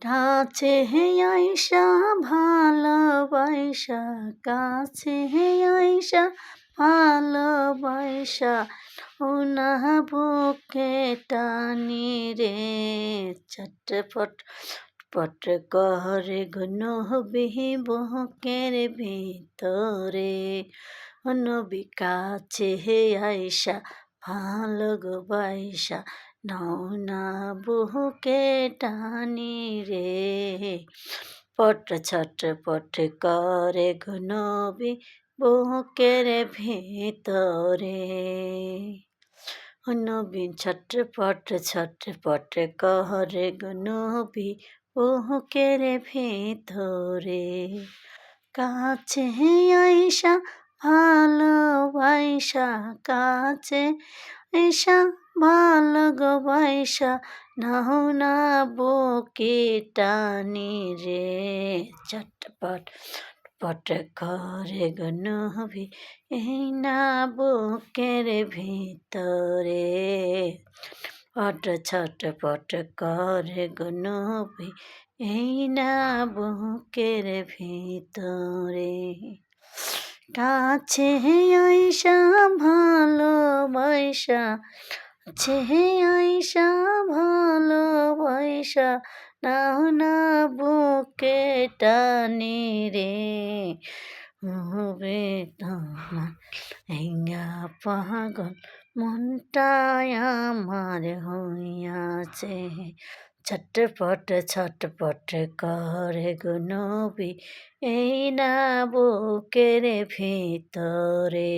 কাছে হে আইসা ভালোবাসা, কাছে হে আইসা ভালোবাসা, ও না বুকে টানি রে, ছটফট পট করে নবী বুকের ভিতরে, নবী কাছে হে আইসা ভালোবাসা, নাও না বুকে টানি রে, পট ছটপট করে নবী বুকের ভিতরে, নবী ছটপট করে নবী বুকের ভিতরে, কাছে আইসা ভালোবাসা, কাছে আইসা ভালোবাসা, নাও না বুকে টানি রে, চটপট পট করে নবী এই না বুকের ভিতরে, পট ছটপট করে নবী এই না বুকের ভিতরে, কাছে আইসা ভালোবাসা, কাছে আইসা ভালোবাসা, নাও না বুকে টানি রে, হবে তোমার হেঙ্গা পাগল মনটায় আমার হইয়াছে, ছটপট করে নবী এই না বুকের ভিতরে।